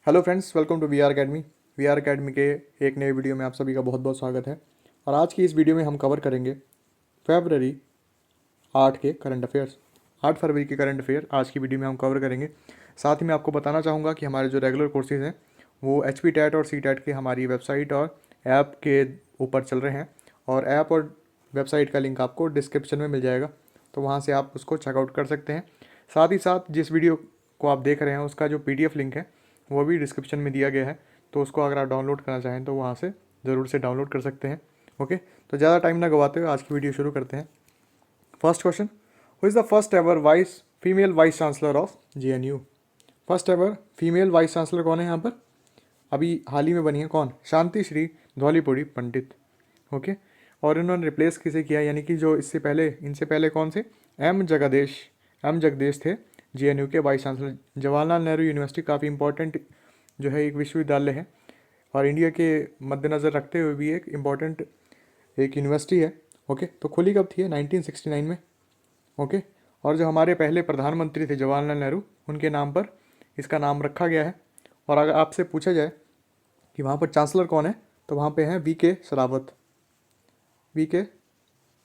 Hello friends, welcome to V R academy के एक नए वीडियो में आप सभी का बहुत बहुत स्वागत है। और आज की इस वीडियो में हम कवर करेंगे फरवरी 8 के करंट अफेयर्स। 8 फरवरी के करंट अफेयर आज की वीडियो में हम कवर करेंगे। साथ ही मैं आपको बताना चाहूँगा कि हमारे जो रेगुलर कोर्सेज हैं वो HP टेट और CTET के हमारी वेबसाइट और ऐप के ऊपर चल रहे हैं। और ऐप और वेबसाइट का लिंक आपको डिस्क्रिप्शन में मिल जाएगा, तो वहाँ से आप उसको चेकआउट कर सकते हैं। साथ ही साथ जिस वीडियो को आप देख रहे हैं उसका जो PDF लिंक है वो भी डिस्क्रिप्शन में दिया गया है, तो उसको अगर आप डाउनलोड करना चाहें तो वहाँ से ज़रूर से डाउनलोड कर सकते हैं। ओके, तो ज़्यादा टाइम ना गवाते हुए आज की वीडियो शुरू करते हैं। First question, who is the first ever female vice chancellor of JNU? First ever female vice chancellor कौन है यहाँ पर? अभी हाल ही में बनी है कौन? शांति श्री धौलीपुड़ी पंडित। ओके, और इन्होंने रिप्लेस किसे किया, यानी कि जो इनसे पहले कौन से? एम जगदेश थे JNU के vice chancellor. Jawaharlal Nehru university काफ़ी इंपॉर्टेंट जो है एक विश्वविद्यालय है और इंडिया के मद्देनज़र रखते हुए भी एक इम्पॉर्टेंट एक यूनिवर्सिटी है। ओके, तो खुली कब थी? 1969 में। ओके, और जो हमारे पहले प्रधानमंत्री थे जवाहरलाल नेहरू, उनके नाम पर इसका नाम रखा गया है। और अगर आपसे पूछा जाए कि वहाँ पर चांसलर कौन है, तो वहाँ पे हैं VK Saraswat. VK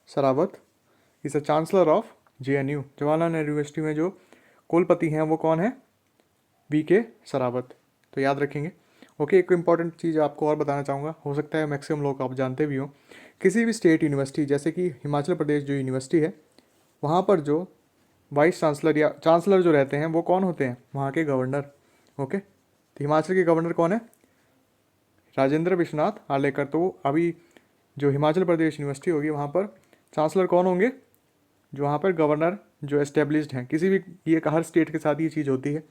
Sarawat is a chancellor of JNU। Jawaharlal Nehru university में जो कुलपति हैं वो कौन है? VK सरावत, तो याद रखेंगे। ओके, एक इम्पॉर्टेंट चीज़ आपको और बताना चाहूँगा, हो सकता है मैक्सिमम लोग आप जानते भी हो। किसी भी स्टेट यूनिवर्सिटी, जैसे कि हिमाचल प्रदेश जो यूनिवर्सिटी है, वहाँ पर जो वाइस चांसलर या चांसलर जो रहते हैं वो कौन होते हैं? वहाँ के गवर्नर। ओके, तो हिमाचल के गवर्नर कौन है? राजेंद्र विश्वनाथ आर्लेकर। तो अभी जो हिमाचल प्रदेश यूनिवर्सिटी होगी वहाँ पर चांसलर कौन होंगे? जो वहाँ पर गवर्नर जो एस्टेब्लिश्ड हैं। किसी भी, ये हर स्टेट के साथ ये चीज़ होती है।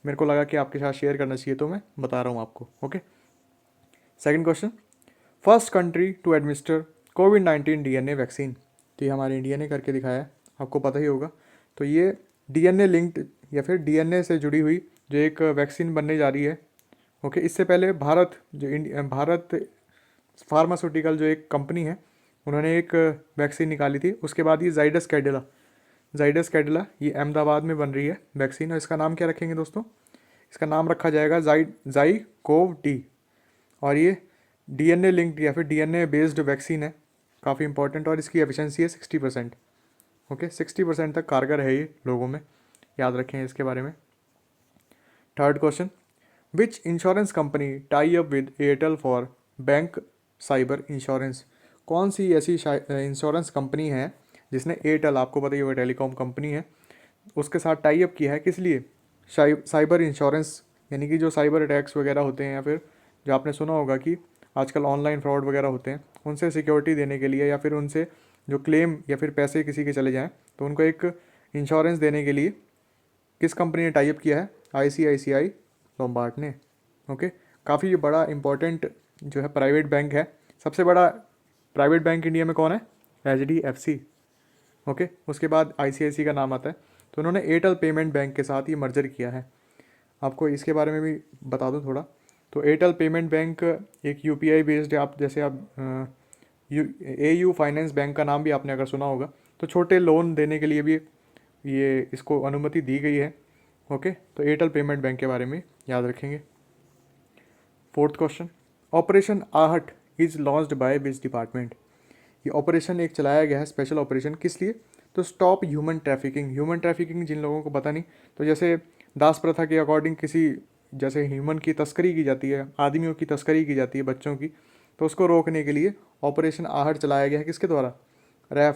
मेरे को लगा कि आपके साथ शेयर करना चाहिए, तो मैं बता रहा हूँ आपको। Okay, second question, first country to administer कोविड-19 DNA वैक्सीन। तो ये हमारे इंडिया ने करके दिखाया है, आपको पता ही होगा। तो ये DNA लिंक्ड या फिर DNA से जुड़ी हुई जो एक वैक्सीन बनने जा रही है। ओके, इससे पहले भारत फार्मास्यूटिकल जो एक कंपनी है, उन्होंने एक वैक्सीन निकाली थी। उसके बाद ये जाइडस कैडिला ये अहमदाबाद में बन रही है वैक्सीन। और इसका नाम क्या रखेंगे दोस्तों? इसका नाम रखा जाएगा जाई-कोव-डी। और ये DNA लिंक्ड या फिर DNA बेस्ड वैक्सीन है, काफ़ी इंपॉर्टेंट। और इसकी एफिशिएंसी है 60%। ओके, 60% तक कारगर है ये लोगों में, याद रखें इसके बारे में। Third question, which insurance company tie up with Airtel for bank cyber insurance? कौन सी ऐसी इंश्योरेंस कंपनी है जिसने एयरटेल, आपको पता ही होगा टेलीकॉम कंपनी है, उसके साथ टाई अप किया है? किस लिए? साइबर इंश्योरेंस, यानी कि जो साइबर अटैक्स वगैरह होते हैं या फिर जो आपने सुना होगा कि आजकल ऑनलाइन फ्रॉड वगैरह होते हैं, उनसे सिक्योरिटी देने के लिए या फिर उनसे जो क्लेम या फिर पैसे किसी के चले जाएं तो उनको एक इंश्योरेंस देने के लिए किस कंपनी ने टाई अप किया है? ICICI लोम्बार्ड ने। ओके, काफ़ी बड़ा इंपॉर्टेंट जो है प्राइवेट बैंक है। सबसे बड़ा प्राइवेट बैंक इंडिया में कौन है? HDFC। ओके, उसके बाद ICICI का नाम आता है। तो उन्होंने एयरटेल पेमेंट बैंक के साथ ये मर्जर किया है। आपको इसके बारे में भी बता दूं थोड़ा। तो एयरटेल पेमेंट बैंक एक UPI बेस्ड है। आप जैसे आप AU फाइनेंस बैंक का नाम भी आपने अगर सुना होगा, तो छोटे लोन देने के लिए भी ये इसको अनुमति दी गई है। ओके, तो एयरटेल पेमेंट बैंक के बारे में याद रखेंगे। Fourth question, operation Aahat is launched by which department? ये ऑपरेशन एक चलाया गया है, स्पेशल ऑपरेशन, किस लिए? To stop human trafficking. Human trafficking जिन लोगों को पता नहीं, तो जैसे दास प्रथा के अकॉर्डिंग किसी जैसे ह्यूमन की तस्करी की जाती है, आदमियों की तस्करी की जाती है, बच्चों की, तो उसको रोकने के लिए ऑपरेशन आहट चलाया गया है। किसके द्वारा? RAF,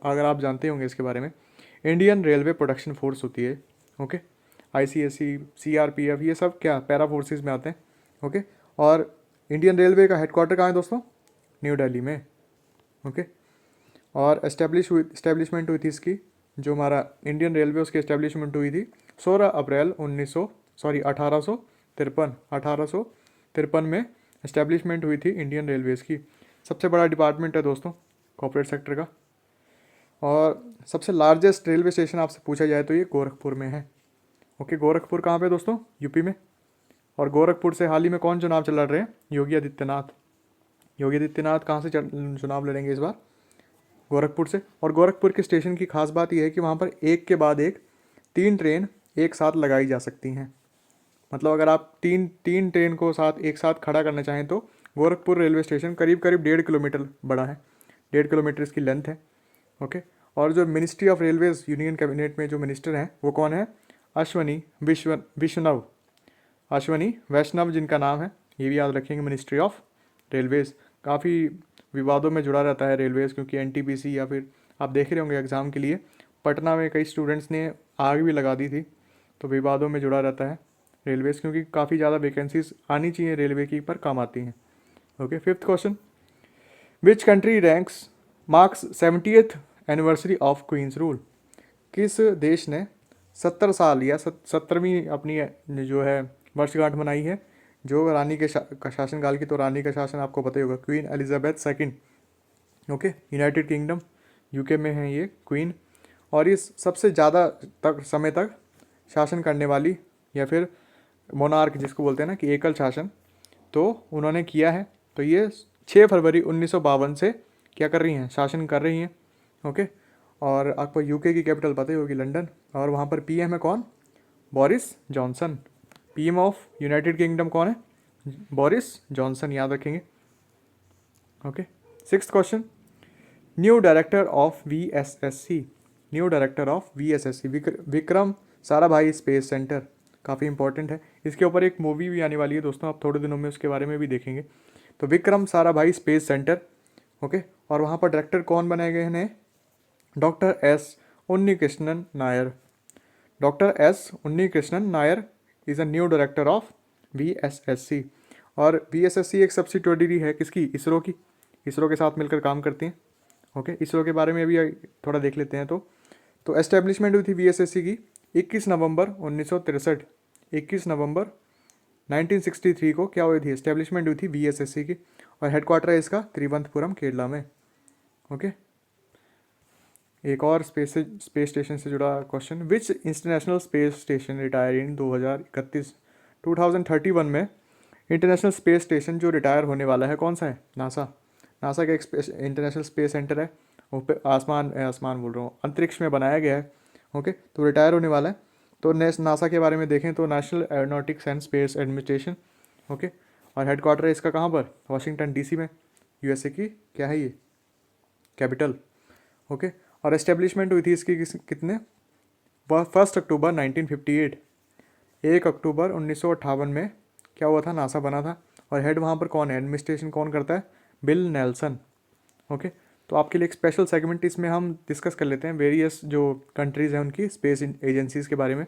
अगर आप जानते होंगे इसके बारे में, इंडियन रेलवे प्रोडक्शन फोर्स होती है। ओके, ICSC, CRPF, ये सब क्या पैरा फोर्सेस में आते हैं। ओके, और इंडियन रेलवे का हेडक्वार्टर कहाँ है दोस्तों? न्यू दिल्ली में। ओके, और इस्टेब्लिशमेंट हुई थी इसकी, जो हमारा इंडियन रेलवे, उसकी इस्टेब्लिशमेंट हुई थी 16 अप्रैल 1853 में इस्टेब्लिशमेंट हुई थी इंडियन रेलवेज़ की। सबसे बड़ा डिपार्टमेंट है दोस्तों कॉर्पोरेट सेक्टर का। और सबसे लार्जेस्ट रेलवे स्टेशन आपसे पूछा जाए तो ये गोरखपुर में है। ओके, गोरखपुर कहाँ पे दोस्तों? UP में। और गोरखपुर से हाल ही में कौन चुनाव चल रहे हैं? योगी आदित्यनाथ। योगी आदित्यनाथ कहाँ से चुनाव लड़ेंगे इस बार? गोरखपुर से। और गोरखपुर के स्टेशन की खास बात यह है कि वहाँ पर एक के बाद एक 3 ट्रेन एक साथ लगाई जा सकती हैं। मतलब अगर आप तीन तीन ट्रेन को एक साथ खड़ा करना चाहें तो गोरखपुर रेलवे स्टेशन करीब करीब 1.5 किलोमीटर बड़ा है, 1.5 किलोमीटर इसकी लेंथ है। ओके। और जो ministry of railways union cabinet में जो मिनिस्टर हैं वो कौन है? अश्वनी विश्वनव, अश्वनी वैष्णव जिनका नाम है, ये भी याद रखेंगे। मिनिस्ट्री ऑफ रेलवेज काफ़ी विवादों में जुड़ा रहता है रेलवेज, क्योंकि एनटीपीसी या फिर आप देख रहे होंगे एग्ज़ाम के लिए पटना में कई स्टूडेंट्स ने आग भी लगा दी थी, तो विवादों में जुड़ा रहता है रेलवेज, क्योंकि काफ़ी ज़्यादा वैकेंसीज आनी चाहिए रेलवे की पर कम आती हैं। Okay. 5th question, which country ranks marks 70th anniversary of queen's rule? किस देश ने 70 साल या 70वीं अपनी जो है वर्षगांठ मनाई है जो रानी के शासनकाल की? तो रानी का शासन आपको पता ही होगा, queen Elizabeth second. Okay. United kingdom UK में है ये क्वीन, और इस सबसे ज़्यादा समय तक शासन करने वाली या फिर मोनार्क जिसको बोलते हैं ना कि एकल शासन, तो उन्होंने किया है। तो ये 6 फरवरी 1952 से क्या कर रही हैं? शासन कर रही हैं। ओके। और आपको यूके की कैपिटल पता ही होगी, लंदन, और वहाँ पर पीएम है कौन? Boris Johnson. PM of United kingdom कौन है? बोरिस जॉनसन, याद रखेंगे। Okay. 6th question, new director of VSSC, new director of VSSC Vikram Sarabhai space centre, काफ़ी इंपॉर्टेंट है। इसके ऊपर एक मूवी भी आने वाली है दोस्तों, आप थोड़े दिनों में उसके बारे में भी देखेंगे। तो Vikram Sarabhai space centre. Okay. और वहाँ पर डायरेक्टर कौन बनाए गए हैं? Doctor S Unnikrishnan Nair. Doctor S Unnikrishnan Nair is a new director of VSSC. और वीएसएससी एक सब्सिडियरी है किसकी? इसरो की। इसरो के साथ मिलकर काम करती हैं। ओके। इसरो के बारे में भी थोड़ा देख लेते हैं। तो एस्टेब्लिशमेंट हुई थी वीएसएससी की 21 नवंबर 1963। 21 नवंबर 1963 को क्या हुई थी? एस्टेब्लिशमेंट हुई थी वीएसएससी की, और हेडक्वार्टर है इसका तिरुवनंतपुरम केरला में। ओके। एक और स्पेस स्टेशन से जुड़ा क्वेश्चन, विच इंटरनेशनल स्पेस स्टेशन रिटायर इन 2031 में इंटरनेशनल स्पेस स्टेशन जो रिटायर होने वाला है कौन सा है? नासा। नासा का एक इंटरनेशनल स्पेस सेंटर है, वो पे आसमान बोल रहा हूँ, अंतरिक्ष में बनाया गया है। ओके। तो रिटायर होने वाला है। तो नासा के बारे में देखें तो national aeronautics and space administration. Okay. और हेडक्वार्टर है इसका कहाँ पर? वाशिंगटन डीसी में, यूएसए की क्या है ये कैपिटल। ओके। और एस्टेब्लिशमेंट हुई थी इसकी कितने? 1 अक्टूबर 1958। 1 अक्टूबर 1958 में क्या हुआ था? नासा बना था। और हेड वहाँ पर कौन है? एडमिनिस्ट्रेशन कौन करता है? Bill Nelson. ओके। तो आपके लिए एक स्पेशल सेगमेंट इसमें हम डिस्कस कर लेते हैं वेरियस जो कंट्रीज़ हैं उनकी स्पेस एजेंसीज़ के बारे में।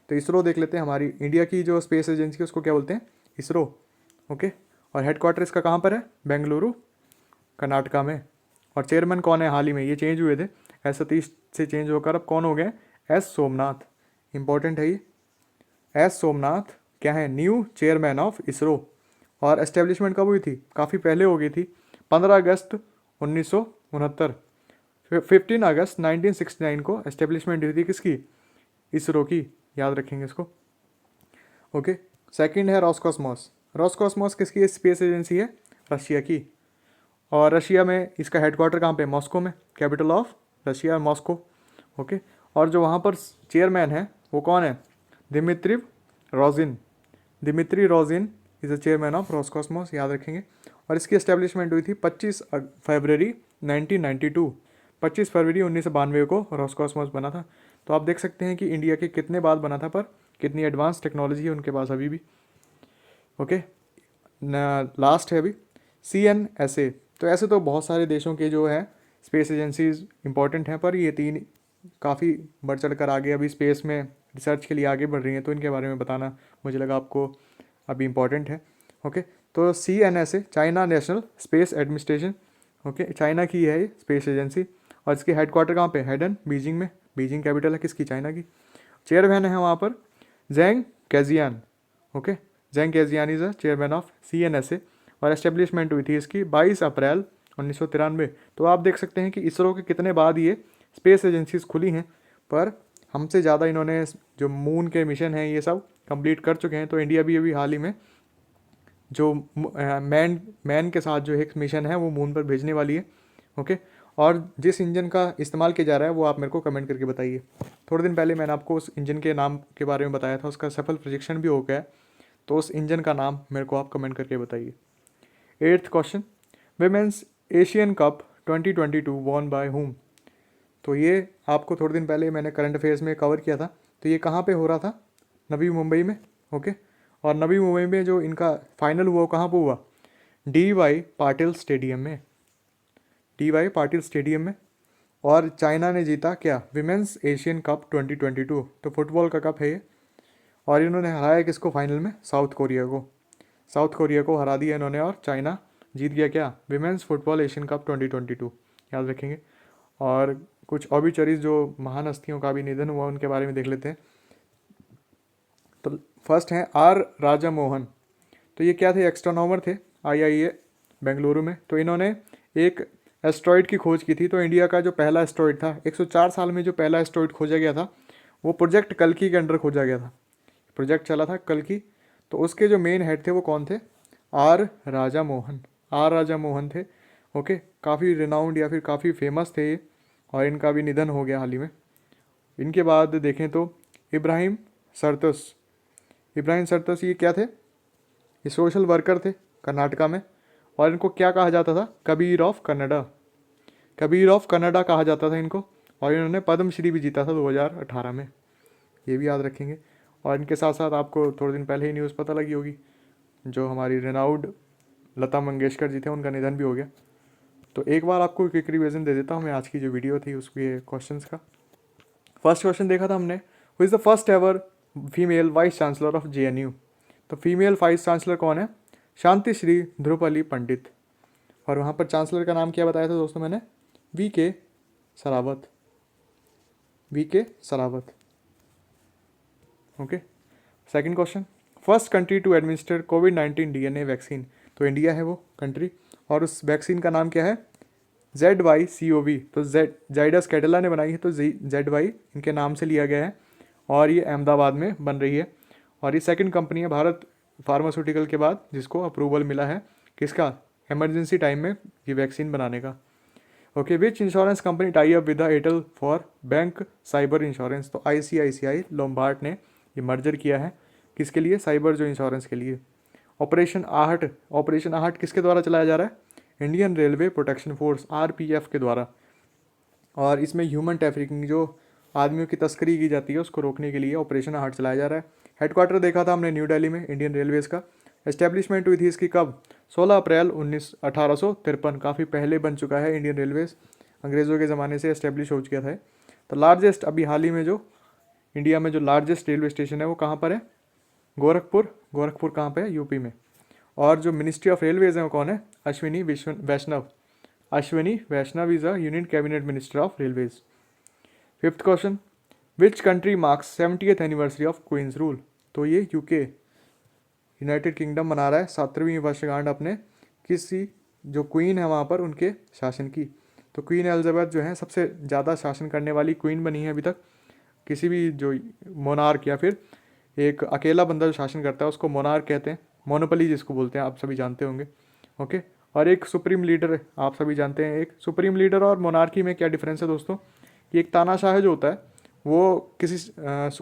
तो इसरो देख लेते हैं, हमारी इंडिया की जो स्पेस एजेंसी है उसको क्या बोलते हैं? इसरो। ओके। और हेडक्वार्टर इसका कहाँ पर है? बेंगलुरु कर्नाटका में। और चेयरमैन कौन है? हाल ही में ये चेंज हुए थे, एस सतीश से चेंज होकर अब कौन हो गए? एस सोमनाथ। इंपॉर्टेंट है ये, एस सोमनाथ क्या है? New chairman of ISRO. और एस्टेब्लिशमेंट कब हुई थी? काफ़ी पहले हो गई थी, 15 अगस्त 1969। 15 अगस्त 1969 को एस्टेब्लिशमेंट हुई थी किसकी? इसरो की, याद रखेंगे इसको। ओके। सेकंड है रॉसकॉस्मॉस। रॉसकॉस्मॉस किसकी स्पेस एजेंसी है? रशिया की। और रशिया में इसका हेडक्वार्टर कहाँ पे? मॉस्को में, capital of Russia Moscow. Okay. और जो वहाँ पर चेयरमैन है वो कौन है? Dmitry Rogozin. Dmitry Rogozin is the chairman of Roscosmos, याद रखेंगे। और इसकी एस्टेब्लिशमेंट हुई थी 25 फरवरी 1992। 25 फरवरी 1992 को रॉसकॉस्मॉस बना था। तो आप देख सकते हैं कि इंडिया के कितने बाद बना था, पर कितनी एडवांस टेक्नोलॉजी है उनके पास अभी भी। ओके। लास्ट है अभी CNSA। तो ऐसे तो बहुत सारे देशों के जो है स्पेस एजेंसीज इंपॉर्टेंट हैं, पर ये 3 काफ़ी बढ़ चढ़ कर आगे अभी स्पेस में रिसर्च के लिए आगे बढ़ रही हैं, तो इनके बारे में बताना मुझे लगा आपको अभी इम्पॉर्टेंट है। ओके। तो CNSA China national space administration. Okay. China की है ये स्पेस एजेंसी, और इसके हेडक्वार्टर कहाँ पे? हेडन बीजिंग में। बीजिंग कैपिटल है किसकी? चाइना की। चेयरमैन है वहाँ पर Zhang Kejian. Okay. Zhang Kejian is a chairman of CNSA। और एस्टेब्लिशमेंट हुई थी इसकी 22 अप्रैल 1993। तो आप देख सकते हैं कि इसरो के कितने बाद ये स्पेस एजेंसीज खुली हैं, पर हमसे ज़्यादा इन्होंने जो मून के मिशन हैं ये सब कंप्लीट कर चुके हैं। तो इंडिया भी अभी हाल ही में जो मैन के साथ जो एक मिशन है वो मून पर भेजने वाली है। ओके। और जिस इंजन का इस्तेमाल किया जा रहा है वो आप मेरे को कमेंट करके बताइए। थोड़े दिन पहले मैंने आपको उस इंजन के नाम के बारे में बताया था, उसका सफल परीक्षण भी हो गया है। तो उस इंजन का नाम मेरे को आप कमेंट करके बताइए। 8th question, women's Asian cup 2022 won by whom. तो ये आपको थोड़े दिन पहले मैंने करंट अफेयर्स में कवर किया था। तो ये कहाँ पे हो रहा था? नवी मुंबई में। ओके, और नवी मुंबई में जो इनका फाइनल हुआ वो कहाँ पे हुआ? DY पाटिल स्टेडियम में, DY पाटिल स्टेडियम में। और चाइना ने जीता क्या? Women's Asian cup 2022। तो फुटबॉल का कप है ये। और इन्होंने हराया किसको फाइनल में? साउथ कोरिया को। साउथ कोरिया को हरा दिया इन्होंने और चाइना जीत गया क्या? विमेंस फुटबॉल एशियन कप 2022, याद रखेंगे। और कुछ ऑबिचरीज जो महान हस्तियों का भी निधन हुआ उनके बारे में देख लेते हैं। तो फर्स्ट हैं R राजा मोहन। तो ये क्या थे? एस्ट्रोनॉमर थे IIA बेंगलुरु में। तो इन्होंने एक एस्ट्रॉइड की खोज की थी। तो इंडिया का जो पहला एस्ट्रॉइड था, 104 साल में जो पहला एस्ट्रॉइड खोजा गया था, वो प्रोजेक्ट कल्कि के अंडर खोजा गया था। प्रोजेक्ट चला था कल्कि। तो उसके जो मेन हेड थे वो कौन थे? R राजा मोहन। R राजा मोहन थे। ओके, काफ़ी रिनाउंड या फिर काफ़ी फेमस थे ये, और इनका भी निधन हो गया हाल ही में। इनके बाद देखें तो इब्राहिम सरतस। इब्राहिम सरतस ये क्या थे? ये सोशल वर्कर थे कर्नाटका में। और इनको क्या कहा जाता था? कबीर ऑफ कन्नडा। कबीर ऑफ कन्नडा कहा जाता था इनको। और इन्होंने पद्मश्री भी जीता था 2018 में, ये भी याद रखेंगे। और इनके साथ साथ आपको थोड़े दिन पहले ही न्यूज़ पता लगी होगी, जो हमारी रेनाउड लता मंगेशकर जी थे, उनका निधन भी हो गया। तो एक बार आपको क्विक रिवीजन दे देता हूँ मैं आज की जो वीडियो थी उसके क्वेश्चंस का। फर्स्ट क्वेश्चन देखा था हमने, who is the first ever female vice chancellor of JNU। तो फीमेल वाइस चांसलर कौन है? शांति श्री ध्रुपदी पंडित। और वहाँ पर चांसलर का नाम क्या बताया था दोस्तों मैंने? VK Saraswat. VK Saraswat. Okay, second question, first country to administer कोविड-19 DNA वैक्सीन। तो इंडिया है वो कंट्री। और उस वैक्सीन का नाम क्या है? ZYCOV। तो जाइडस कैडिला ने बनाई है, तो ZY इनके नाम से लिया गया है। और ये अहमदाबाद में बन रही है। और ये सेकंड कंपनी है भारत फार्मास्यूटिकल के बाद जिसको अप्रूवल मिला है किसका? इमरजेंसी टाइम में ये वैक्सीन बनाने का। Okay, which insurance company tie up with the Airtel for bank cyber insurance. तो ICICI लोम्बार्ड ने ये मर्जर किया है किसके लिए? साइबर जो इंश्योरेंस के लिए। ऑपरेशन आहट। ऑपरेशन आहट किसके द्वारा चलाया जा रहा है? Indian railway protection force RPF के द्वारा। और इसमें ह्यूमन ट्रैफिकिंग, जो आदमियों की तस्करी की जाती है, उसको रोकने के लिए ऑपरेशन आहट चलाया जा रहा है। हेडक्वार्टर देखा था हमने न्यू दिल्ली में इंडियन रेलवेज़ का। एस्टेब्लिशमेंट हुई थी इसकी कब? 16 अप्रैल 1853। काफ़ी पहले बन चुका है इंडियन रेलवेज़, अंग्रेज़ों के ज़माने से एस्टेब्लिश हो चुका था। तो लार्जेस्ट अभी हाल ही में जो इंडिया में जो लार्जेस्ट रेलवे स्टेशन है वो कहाँ पर है? गोरखपुर। गोरखपुर कहाँ पे है? यूपी में। और जो मिनिस्ट्री ऑफ रेलवेज है वो कौन है? Ashwini Vaishnaw. Ashwini Vaishnaw is a union cabinet minister of railways. Fifth question, which country marks 70th anniversary of queen's rule. तो ये UK यूनाइटेड किंगडम मना रहा है 70वीं वर्षगांठ अपने किसी जो क्वीन है वहाँ पर उनके शासन की। तो क्वीन एलिजाबेथ जो है सबसे ज़्यादा शासन करने वाली क्वीन बनी है अभी तक। किसी भी जो मोनार्क या फिर एक अकेला बंदा जो शासन करता है उसको मोनार्क कहते हैं, मोनोपोली जिसको बोलते हैं, आप सभी जानते होंगे। ओके, और एक सुप्रीम लीडर आप सभी जानते हैं। एक सुप्रीम लीडर और मोनार्की में क्या डिफरेंस है दोस्तों? कि एक तानाशाह जो होता है वो किसी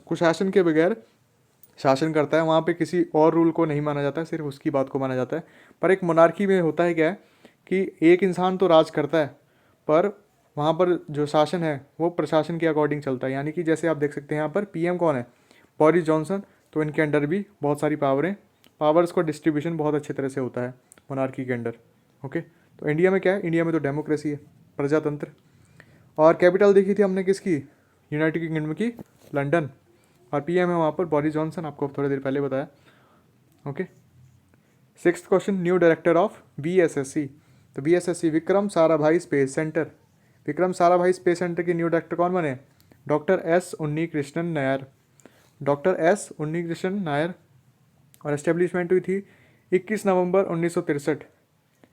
कुशासन के बगैर शासन करता है, वहाँ पे किसी और रूल को नहीं माना जाता है, सिर्फ उसकी बात को माना जाता है। पर एक मोनार्की में होता है क्या है कि एक इंसान तो राज करता है, पर वहाँ पर जो शासन है वो प्रशासन के अकॉर्डिंग चलता है। यानी कि जैसे आप देख सकते हैं यहाँ पर PM कौन है? Boris Johnson. तो इनके अंडर भी बहुत सारी पावरें, पावर्स का डिस्ट्रीब्यूशन बहुत अच्छे तरह से होता है मोनार्की के अंडर। ओके, तो इंडिया में क्या है? इंडिया में तो डेमोक्रेसी है, प्रजातंत्र। और कैपिटल देखी थी हमने किसकी? यूनाइटेड किंगडम की, लंदन। और PM है वहाँ पर बोरिस जॉनसन, आपको थोड़ी देर पहले बताया। Okay, sixth question, new director of VSSC। तो VSSC Vikram Sarabhai space centre. Vikram Sarabhai space centre के न्यू डायरेक्टर कौन बने? Doctor S Unnikrishnan Nair. Doctor S Unnikrishnan Nair. और एस्टेब्लिशमेंट हुई थी 21 नवंबर 1963।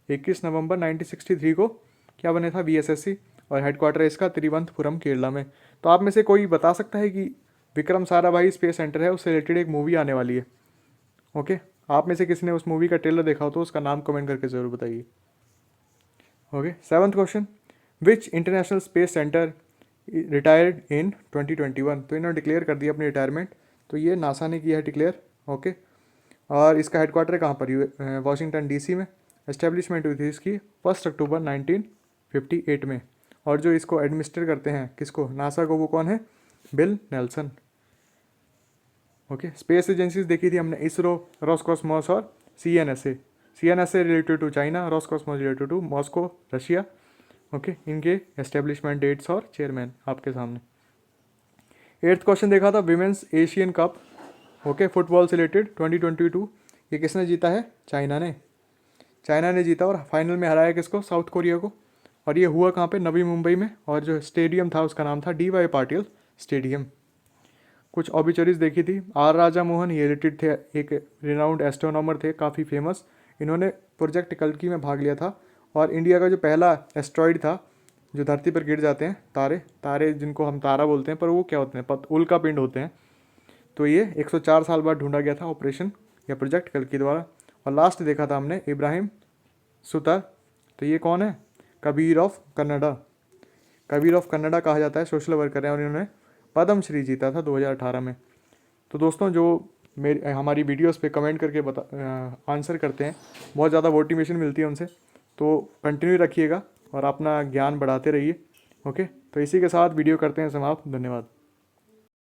21 नवंबर 1963 को क्या बने था? VSSC। और हेडक्वार्टर इसका तिरुवनंतपुरम केरला में। तो आप में से कोई बता सकता है कि विक्रम साराभाई स्पेस सेंटर है उससे रिलेटेड एक मूवी आने वाली है। ओके, आप में से किसी ने उस मूवी का ट्रेलर देखा हो तो उसका नाम कमेंट करके ज़रूर बताइए। Okay, seventh question, which international space centre retired in 2021। तो इन्होंने डिक्लेयर कर दिया अपनी रिटायरमेंट। तो ये नासा ने किया है डिक्लेयर। ओके, और इसका हेडक्वार्टर कहाँ पर, वाशिंगटन डीसी में। एस्टेब्लिशमेंट हुई थी इसकी 1 अक्टूबर 1958 में। और जो इसको एडमिनिस्टर करते हैं किसको, नासा को, वो कौन है, Bill Nelson. Okay, space agencies देखी थी हमने, इसरो, रॉसकॉस्मोस और CNSA. CNSA related to China, Roscosmos related to Moscow, Russia. Okay, इनके एस्टेब्लिशमेंट डेट्स और चेयरमैन आपके सामने। 8th क्वेश्चन देखा था, women's Asian cup, okay, football से रिलेटेड 2022, ये किसने जीता है, चाइना ने। चाइना ने जीता और फाइनल में हराया किसको, साउथ कोरिया को। और ये हुआ कहाँ पे, नवी मुंबई में। और जो स्टेडियम था उसका नाम था DY पाटिल स्टेडियम। कुछ ऑबिचरीज देखी थी, आर राजा मोहन, ये रिलेटेड थे, एक रिनाउंड एस्ट्रोनॉमर थे, काफ़ी फेमस। इन्होंने प्रोजेक्ट कल्कि में भाग लिया था। और इंडिया का जो पहला एस्ट्रॉइड था जो धरती पर गिर जाते हैं, तारे तारे जिनको हम तारा बोलते हैं, पर वो क्या होते हैं, उल्का पिंड होते हैं। तो ये 104 साल बाद ढूंढा गया था ऑपरेशन या प्रोजेक्ट कल्कि द्वारा। और लास्ट देखा था हमने इब्राहिम सुतार, तो ये कौन है, कबीर ऑफ कन्नडा। कबीर ऑफ कन्नडा कहा जाता है, सोशल वर्कर हैं और इन्होंने पद्म श्री जीता था 2018 में। तो दोस्तों जो हमारी वीडियोस पे कमेंट करके आंसर करते हैं, बहुत ज़्यादा मोटिवेशन मिलती है उनसे। तो कंटिन्यू रखिएगा और अपना ज्ञान बढ़ाते रहिए। ओके, तो इसी के साथ वीडियो करते हैं समाप्त। धन्यवाद।